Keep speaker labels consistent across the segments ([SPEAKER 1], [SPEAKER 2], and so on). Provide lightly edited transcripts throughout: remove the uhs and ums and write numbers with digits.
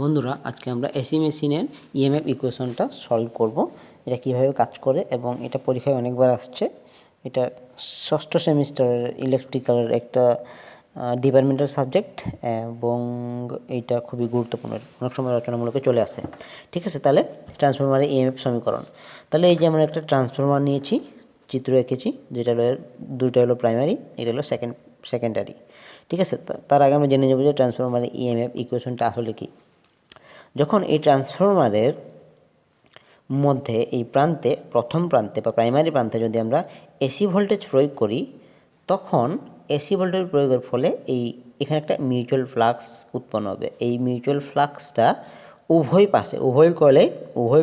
[SPEAKER 1] বন্ধুরা, আজকে আমরা এসি মেশিনের ইএমএফ ইকুয়েশনটা সলভ করব। এটা কিভাবে কাজ করে এবং এটা পরীক্ষায় অনেকবার আসছে। এটা ষষ্ঠ সেমিস্টারের ইলেকট্রিক্যালের একটা ডিপার্টমেন্টাল সাবজেক্ট এবং এইটা খুবই গুরুত্বপূর্ণ, অনেক সময় রচনামূলকে চলে আসে। ঠিক আছে, তাহলে ট্রান্সফরমারের ইএমএফ সমীকরণ। তাহলে এই যে আমরা একটা ট্রান্সফরমার নিয়েছি, চিত্র এঁকেছি, যেটা হলো দুইটা হলো প্রাইমারি, এটা হলো সেকেন্ডারি। ঠিক আছে, তার আগে আমরা জেনে নেব যে ট্রান্সফরমারের ইএমএফ ইকুয়েশনটা আসলে কি। যখন এই ট্রান্সফরমারের মধ্যে এই প্রান্তে, প্রথম প্রান্তে বা প্রাইমারি প্রান্তে যদি আমরা এসি ভোল্টেজ প্রয়োগ করি, তখন এসি ভোল্টেজ প্রয়োগের ফলে এখানে একটা মিউচুয়াল ফ্লাক্স উৎপন্ন হবে। এই মিউচুয়াল ফ্লাক্সটা উভয় পাশে, উভয়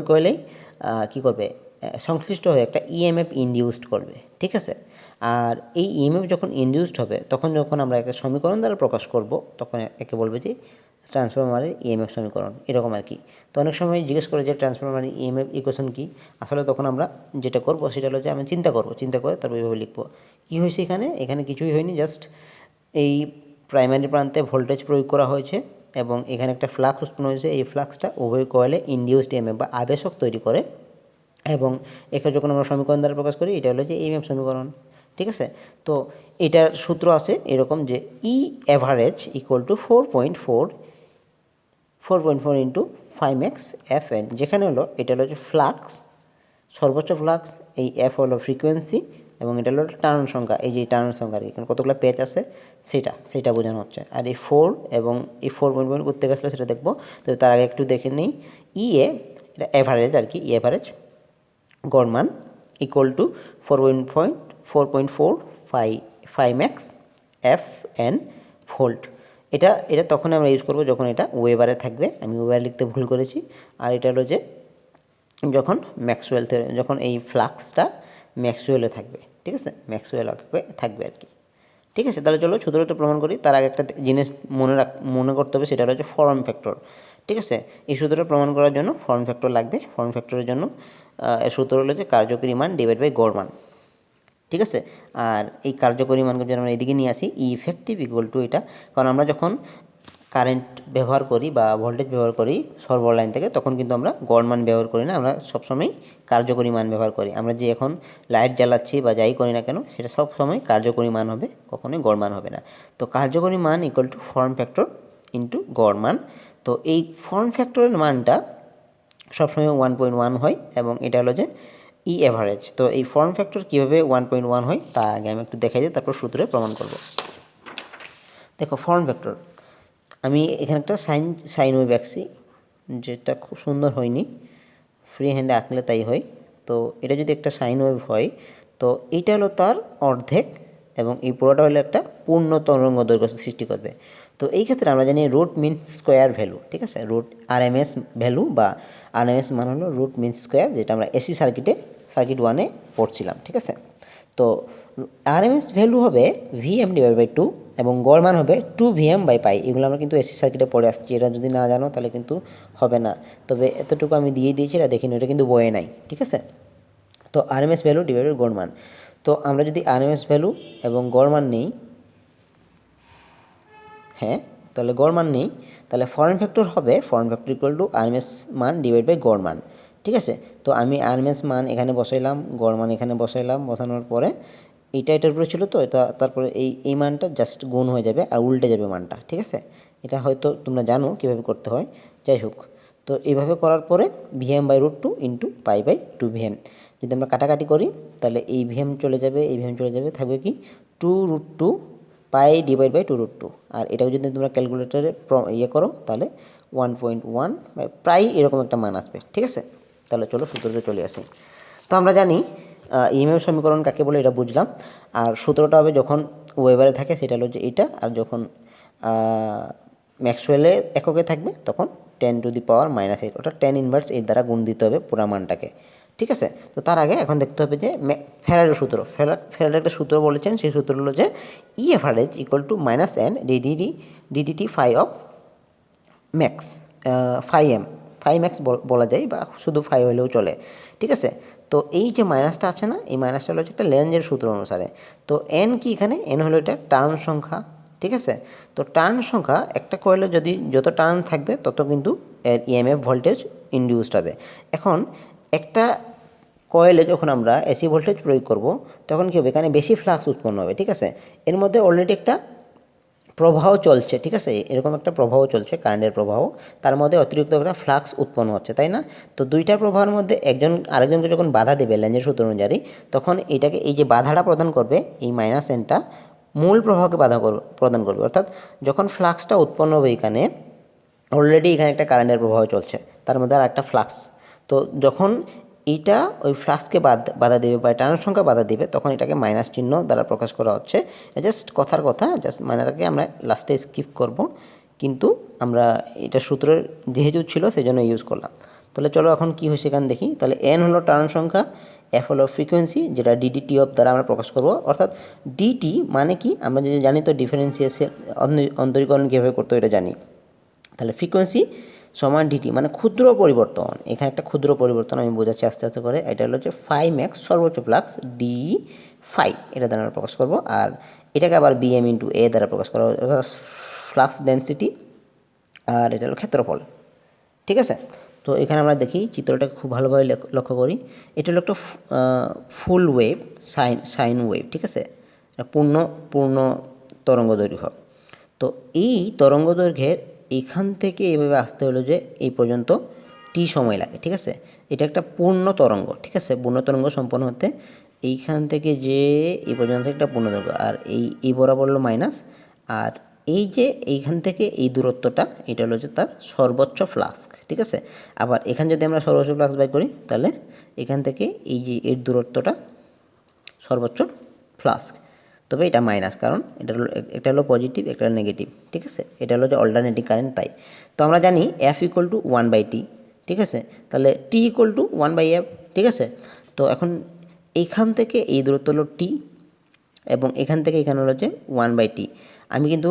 [SPEAKER 1] কয়েলেই কী করবে, সংশ্লিষ্ট হয়ে একটা ইএমএফ ইনডিউসড করবে। ঠিক আছে, আর এই ইএমএফ যখন ইনডিউসড হবে, যখন আমরা একটা সমীকরণ দ্বারা প্রকাশ করব, তখন একে বলবে যে ট্রান্সফরমারের ইএমএফ সমীকরণ, এরকম আর কি। তো অনেক সময় জিজ্ঞেস করে যে ট্রান্সফরমারের ইএমএফ ইকুয়েশন কী। আসলে তখন আমরা যেটা করব সেটা হলো যে আমি চিন্তা করে তারপর এইভাবে লিখব। কী হয়েছে এখানে কিছুই হয়নি, জাস্ট এই প্রাইমারি প্রান্তে ভোল্টেজ প্রয়োগ করা হয়েছে এবং এখানে একটা ফ্লাক্স উৎপন্ন হয়েছে। এই ফ্লাক্সটা উভয় কয়েলে ইনডিউসড ইএমএফ বা আবেশক তৈরি করে এবং এখানে যখন আমরা সমীকরণ দ্বারা প্রকাশ করি, এটা হলো যে ইএমএফ সমীকরণ। ঠিক আছে, তো এটার সূত্র আছে এরকম যে E average equal to 4.4 into 5x FN, যেখানে হলো এটা হলো যে ফ্লাক্স, সর্বোচ্চ ফ্লাক্স, এই এফ হলো ফ্রিকোয়েন্সি এবং এটা হলো টার্ন সংখ্যা। এই যে টার্ন সংখ্যা আর কি, এখানে কতগুলো পেজ আছে সেটা বোঝানো হচ্ছে। আর এই 4 এবং এই 4.1 করতে গেছিলো সেটা দেখবো। তো তার আগে একটু দেখে নিই, এটা অ্যাভারেজ আর কি, অ্যাভারেজ গড় মান ইকুয়াল টু 4.45 FN ভোল্ট। এটা তখন আমরা ইউজ করবো যখন এটা ওয়েবারে থাকবে। আমি ওয়েবারে লিখতে ভুল করেছি। আর এটা হলো যে যখন যখন এই ফ্লাক্সটা ম্যাক্সওয়েলে থাকবে। ঠিক আছে, ম্যাক্সওয়েল থাকবে আর কি। ঠিক আছে, তাহলে চলো সূত্রটা প্রমাণ করি। তার আগে একটা জিনিস মনে করতে হবে, সেটা হলো যে ফর্ম ফ্যাক্টর। ঠিক আছে, এই সূত্রটা প্রমাণ করার জন্য ফর্ম ফ্যাক্টর লাগবে। ফর্ম ফ্যাক্টরের জন্য এর সূত্র হলো যে কার্যকরী মান ডিভাইড বাই গড় মান। ঠিক আছে, আর এই কার্যকরী মানকে যদি আমরা এদিকে নিয়ে আসি, ইফেক্টিভ ইকুয়াল টু এটা, কারণ আমরা যখন কারেন্ট ব্যবহার করি বা ভোল্টেজ ব্যবহার করি সরবরাহ লাইন থেকে, তখন কিন্তু আমরা গড় মান ব্যবহার করি না, আমরা সবসময় কার্যকরী মান ব্যবহার করি। আমরা যে এখন লাইট জ্বালাচ্ছি বা যাই করি না কেন, সেটা সবসময় কার্যকরী মান হবে, কখনোই গড় মান হবে না। তো কার্যকরী মান equal to form factor into গড় মান। তো এই ফর্ম ফ্যাক্টরের মানটা সবসময় 1.1 হয় এবং এটা হলো যে ই অ্যাভারেজ। তো এই ফর্ম ফ্যাক্টর কীভাবে 1.1 হয় তা আগে আমি একটু দেখাই দিই, তারপর সূত্রে প্রমাণ করব। দেখো, ফর্ম ফ্যাক্টর, আমি এখানে একটা সাইন ওয়েভ আঁকছি, যেটা খুব সুন্দর হয়নি, ফ্রি হ্যান্ডে আঁকলে তাই হয়। তো এটা যদি একটা সাইন ওয়েভ হয়, তো এইটা হলো তার অর্ধেক এবং এই পুরোটা হলো একটা পূর্ণ তরঙ্গ দৈর্ঘ্য সৃষ্টি করবে। তো এই ক্ষেত্রে আমরা জানি রুট মিন স্কোয়ার ভ্যালু। ঠিক আছে, রুট আরএমএস ভ্যালু বা আরএমএস মান হলো রুট মিন স্কোয়ার, যেটা আমরা এসি সার্কিট 1-এ পড়ছিলাম। ঠিক আছে, তো আরএমএস ভ্যালু হবে ভিএম ডিভাইড বাই 2 এবং গড় মান হবে 2 VM/π। এগুলো আমরা কিন্তু এসি সার্কিটে পড়ে আসছি, এটা যদি না জানো তাহলে কিন্তু হবে না। তবে এতটুকু আমি দিয়ে দিয়েছি, এটা দেখিনি, এটা কিন্তু বইয়ে নাই। ঠিক আছে, তো আরএমএস ভ্যালু ডিভাইড বাই গড় মান। তো আমরা যদি আরএমএস ভ্যালু এবং গড় মান নিই, তাহলে গড় মান নেই, তাহলে ফর্ম ফ্যাক্টর হবে ইকুয়াল টু আরএমএস মান ডিভাইড বাই গড় মান। ঠিক আছে, তো আমি আরএমএস মান এখানে বসাইলাম, গড় মান এখানে বসানোর পরে এটার উপরে ছিল, তো এটা তারপরে এই মানটা জাস্ট গুণ হয়ে যাবে আর উল্টে যাবে মানটা। ঠিক আছে, এটা হয়তো তোমরা জানো কীভাবে করতে হয়, যাই হোক। তো এইভাবে করার পরে VM/√2 ইন্টু π/2 VM। যদি আমরা কাটাকাটি করি, তাহলে এই ভিএম চলে যাবে, এই ভিএম চলে যাবে, থাকবে কি 2√2 পাই ডিভাইড বাই 2√2। আর এটাও যদি তোমরা ক্যালকুলেটারে করো, তাহলে 1.1 প্রায় এরকম একটা মান আসবে। ঠিক আছে, তাহলে চলো সূত্রতে চলে আসি। তো আমরা জানি ইএমএফ সমীকরণ কাকে বলে, এটা বুঝলাম। আর সূত্রটা হবে যখন ওয়েবারে থাকে, সেটা হলো যে এটা, আর যখন ম্যাক্সওয়েলে এককে থাকবে তখন 10⁻⁻8, ওটা 10⁻8 দ্বারা গুণ দিতে হবে পুরা মানটাকে। ঠিক আছে, তো তার আগে এখন দেখতে হবে যে ফ্যারাডের সূত্র। ফ্যারাডে একটা সূত্র বলেছেন, সেই সূত্র হলো যে E average equal to -n DDT phi of max, phi max বলা যায়, বা শুধু ফাই হলেও চলে। ঠিক আছে, তো এই যে মাইনাসটা আছে না, এই মাইনাসটা হলো একটা লেন্জের সূত্র অনুসারে। তো এন কি, এখানে এন হলো এটা টার্ন সংখ্যা, ঠিক আছে। তো টার্ন সংখ্যা একটা কয়েলে যদি যত টার্ন থাকবে তত কিন্তু এর ইএমএফ ভোল্টেজ ইনডিউসড হবে। এখন একটা কয়েলে যখন আমরা এসি ভোল্টেজ প্রয়োগ করব তখন কী হবে, এখানে বেশি ফ্লাক্স উৎপন্ন হবে। ঠিক আছে, এর মধ্যে অলরেডি একটা প্রবাহ চলছে। ঠিক আছে, এরকম একটা প্রবাহ চলছে, কারেন্টের প্রবাহ, তার মধ্যে অতিরিক্ত একটা ফ্লাক্স উৎপন্ন হচ্ছে, তাই না? তো দুইটা প্রবাহের মধ্যে একজন আরেকজনকে যখন বাধা দেবে লেঞ্জের সূত্র অনুযায়ী, তখন এটাকে এই যে বাধাটা প্রদান করবে এই মাইনাস এনটা মূল প্রবাহকে বাধা প্রদান করবে। অর্থাৎ যখন ফ্লাক্সটা উৎপন্ন হবে এখানে অলরেডি এখানে একটা কারেন্টের প্রবাহ চলছে, তার মধ্যে আর একটা ফ্লাক্স। তো যখন এইটা ওই ফ্লাক্সকে বাধা দেবে বা টার্নের সংখ্যা বাধা দেবে, তখন এটাকে মাইনাস চিহ্ন দ্বারা প্রকাশ করা হচ্ছে। জাস্ট কথার কথা, জাস্ট মাইনাসটাকে আমরা লাস্টে স্কিপ করব, কিন্তু আমরা এটা সূত্রের যেহেতু ছিল সেই জন্য ইউজ করলাম। তাহলে চলো এখন কী হয়েছে এখানে দেখি। তাহলে এন হলো টার্ন সংখ্যা, এফ হলো ফ্রিকোয়েন্সি, যেটা ডিডিটি অফ দ্বারা আমরা প্রকাশ করব। অর্থাৎ ডিটি মানে কি আমরা যদি জানি, তো ডিফারেন্সিয়েশন অন্তরীকরণ কীভাবে করতে এটা জানি। তাহলে ফ্রিকোয়েন্সি সমান ডিটি মানে ক্ষুদ্র পরিবর্তন। এখানে একটা ক্ষুদ্র পরিবর্তন আমি বোঝাচ্ছি আস্তে আস্তে করে। এটা হলো যে ফাই ম্যাক্স সর্বোচ্চ ফ্লাক্স ডি ফাই, এটা দ্বারা আমরা প্রকাশ করব। আর এটাকে আবার বিএম ইন্টু এ দ্বারা প্রকাশ করা হবে, অর্থাৎ ফ্লাক্স ডেন্সিটি, আর এটা হলো ক্ষেত্রফল। ঠিক আছে, তো এখানে আমরা দেখি চিত্রটাকে খুব ভালোভাবে লক্ষ্য করি। এটা হলো একটা ফুল ওয়েভ, সাইন ওয়েভ। ঠিক আছে, পূর্ণ তরঙ্গ দৈর্ঘ্য। তো এই তরঙ্গ দৈর্ঘ্যের এখান থেকে এভাবে আসতে হলো যে এই পর্যন্ত টি সময় লাগে। ঠিক আছে, এটা একটা পূর্ণ তরঙ্গ। ঠিক আছে, পূর্ণ তরঙ্গ সম্পন্ন হতে এইখান থেকে যে এই পর্যন্ত একটা পূর্ণ দৈর্ঘ্য, আর এই বরাবর হলো মাইনাস, আর এই যে এইখান থেকে এই দূরত্বটা এটা হলো যে তার সর্বোচ্চ ফ্লাক্স। ঠিক আছে, আবার এখানে যদি আমরা সর্বোচ্চ ফ্লাক্স বাই করি, তাহলে এখান থেকে এই যে এর দূরত্বটা সর্বোচ্চ ফ্লাক্স। তবে এটা মাইনাস, কারণ এটা হলো পজিটিভ, একটা হলো নেগেটিভ। ঠিক আছে, এটা হলো যে অল্টারনেটিং কারেন্ট, তাই। তো আমরা জানি এফ ইকুয়াল টু 1/t। ঠিক আছে, তাহলে টি ইকুয়াল টু 1/f। ঠিক আছে, তো এখন এইখান থেকে এই দূরত্ব হলো টি, এবং এখান থেকে এখানে হলো যে 1/t। আমি কিন্তু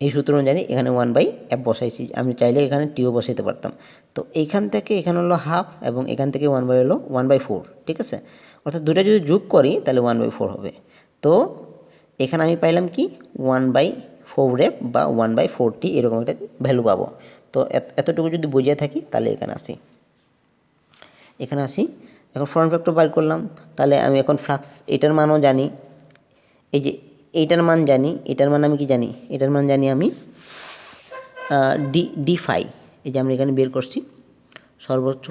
[SPEAKER 1] এই সূত্র অনুযায়ী এখানে 1/f বসাইছি, আমি চাইলে এখানে টিও বসাইতে পারতাম। তো এইখান থেকে এখানে হলো হাফ, এবং এখান থেকে 1/, হলো 1/4। ঠিক আছে, অর্থাৎ দুটো যদি যোগ করি তাহলে 1/4 হবে। তো এখানে আমি পাইলাম কি 1/4f বা 1/4t, এরকম একটা ভ্যালু পাবো। তো এতটুকু যদি বুঝিয়ে থাকি তাহলে এখানে আসি। এখন ফর্ম ফ্যাক্টর বার করলাম, তাহলে আমি এখন ফ্লাক্স এটার মানও জানি। এই যে এইটার মান জানি, এটার মান আমি কি জানি, এটার মান জানি আমি ডি ফাই। এই যে আমরা এখানে বের করছি সর্বোচ্চ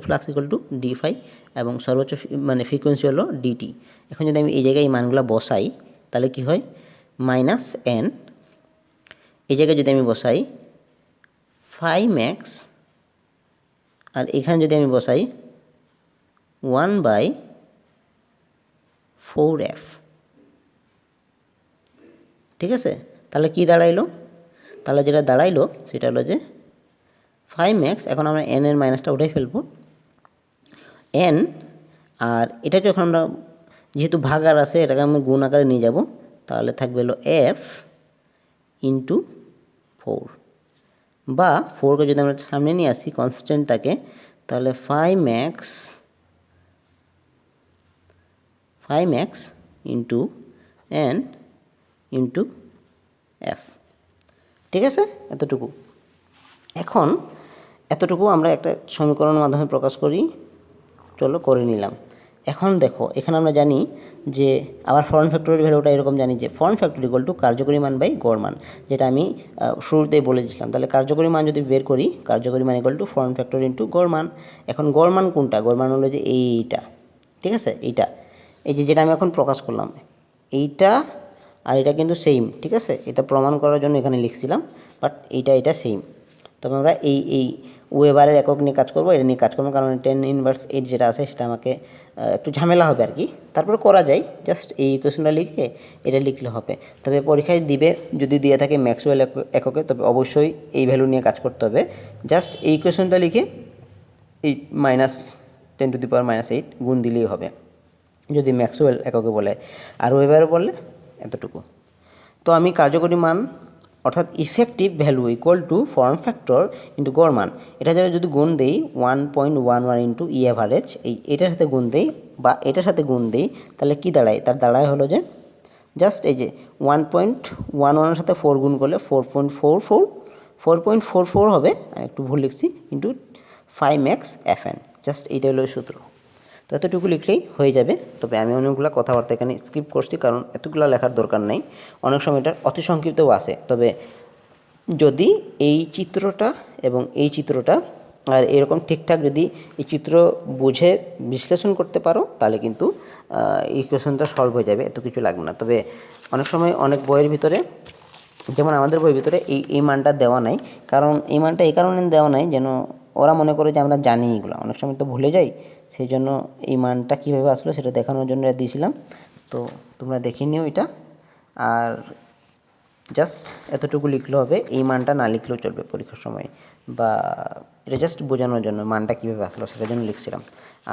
[SPEAKER 1] flux equal to d phi, এবং সর্বোচ্চ মানে ফ্রিকোয়েন্সি হলো ডিটি। এখন যদি আমি এই জায়গায় এই মানগুলো বসাই তাহলে কি হয়, মাইনাস এন, এই জায়গায় যদি আমি বসাই ফাই ম্যাক্স, আর এখানে যদি আমি বসাই 1/4f। ঠিক আছে, তাহলে কি দাঁড়াইলো, তাহলে যেটা দাঁড়াইলো সেটা হলো যে ফাই ম্যাক্স। এখন আমরা এন এর মাইনাসটা উঠাই ফেলবো, এন, আর এটা যখন আমরা যেহেতু ভাগার আছে এটাকে আমি গুণ আকারে নিয়ে যাব, তাহলে থাকবে হলো এফ ইন্টু 4, বা 4কে যদি আমরা সামনে নিয়ে আসি কনস্ট্যান্টটাকে, তাহলে phi max into N into F. ঠিক আছে, এতটুকু আমরা একটা সমীকরণের মাধ্যমে প্রকাশ করি। চলো করে নিলাম। এখন দেখো এখানে আমরা জানি যে আবার ফরেন ফ্যাক্টরের ভ্যালুটা এরকম জানি যে ফরেন ফ্যাক্টর ইকুয়াল টু কার্যকরী মান বাই গড় মান, যেটা আমি শুরুতেই বলে দিয়েছিলাম। তাহলে কার্যকরী মান যদি বের করি, কার্যকরী মান equal to foreign factor into গড় মান। এখন গড় মান কোনটা, গড় মান হলো যে এইটা। ঠিক আছে, এই যে যেটা আমি এখন প্রকাশ করলাম, এইটা আর এটা কিন্তু সেম। ঠিক আছে, এটা প্রমাণ করার জন্য এখানে লিখছিলাম, বাট এটা সেম। তবে আমরা এই ওয়েবারের একক নিয়ে কাজ করবো, এটা নিয়ে কাজ করবো, কারণ 10⁻8 যেটা আছে সেটা আমাকে একটু ঝামেলা হবে আর কি। তারপরে করা যায়, জাস্ট এই ইকুয়েশনটা লিখে এটা লিখলে হবে। তবে পরীক্ষায় দিবে, যদি দিয়ে থাকে ম্যাক্সওয়েল এককে, তবে অবশ্যই এই ভ্যালু নিয়ে কাজ করতে হবে। জাস্ট এই ইকুয়েশনটা লিখে এই -10⁻⁸ গুণ দিলেই হবে, যদি ম্যাক্সওয়েল এককে বলে। আর ওয়েবারে বললে এতটুকু। তো আমি কার্যকরী মান অর্থাৎ effective value equal to form factor into গড় মান, এটা যারা যদি গুণ দেই 1.11 ইন্টু ই অ্যাভারেজ, এটার সাথে গুণ দেই বা এটার সাথে গুণ দেই, তাহলে কি দাঁড়ায়, তার দাঁড়ায় হলো যে জাস্ট এই যে 1.11 সাথে 4 গুণ করলে 4.44 হবে, আমি একটু ভুল লিখছি, ইন্টু 5x fn। জাস্ট এইটা হলো সূত্র। তো এতটুকু লিখলেই হয়ে যাবে। তবে আমি অনেকগুলো কথাবার্তা এখানে স্কিপ করছি, কারণ এতগুলো লেখার দরকার নেই, অনেক সময় এটা অতি সংক্ষিপ্তও আসে। তবে যদি এই চিত্রটা এবং এই চিত্রটা আর এরকম ঠিকঠাক যদি এই চিত্র বুঝে বিশ্লেষণ করতে পারো, তাহলে কিন্তু এই কোয়েশনটা সলভ হয়ে যাবে, এত কিছু লাগবে না। তবে অনেক সময় অনেক বইয়ের ভিতরে, যেমন আমাদের বইয়ের ভিতরে এই মানটা দেওয়া নাই, কারণ এই মানটা এই কারণে দেওয়া নাই যেন ওরা মনে করে যে আমরা জানি এগুলো, অনেক সময় তো ভুলে যাই, সেই জন্য এই মানটা কীভাবে আসলো সেটা দেখানোর জন্য এটা দিয়েছিলাম। তো তোমরা দেখে নিও এটা। আর জাস্ট এতটুকু লিখলে হবে, এই মানটা না লিখলেও চলবে পরীক্ষার সময়, বা এটা জাস্ট বোঝানোর জন্য মানটা কীভাবে আসলো সেটার জন্য লিখছিলাম।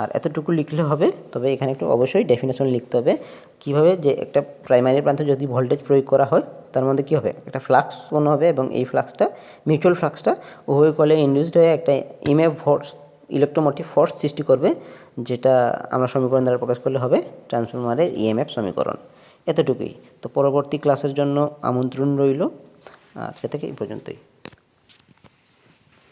[SPEAKER 1] আর এতটুকু লিখলে হবে। তবে এখানে একটু অবশ্যই ডেফিনেশন লিখতে হবে, কীভাবে যে একটা প্রাইমারি প্রান্তে যদি ভোল্টেজ প্রয়োগ করা হয়, তার মধ্যে কী হবে, একটা ফ্লাক্স উৎপন্ন হবে, এবং এই ফ্লাক্সটা, মিউচুয়াল ফ্লাক্সটা উভয় কলে ইনডিউসড হয়ে একটা ইএমএফ ফোর্স, ইলেকট্রোমোটিভ ফোর্স সৃষ্টি করবে, যেটা আমরা সমীকরণ দ্বারা প্রকাশ করলে হবে ট্রান্সফরমারের ইএমএফ সমীকরণ। এতটুকুই। তো পরবর্তী ক্লাসের জন্য আমন্ত্রণ রইল। আজকে থেকে এই পর্যন্তই।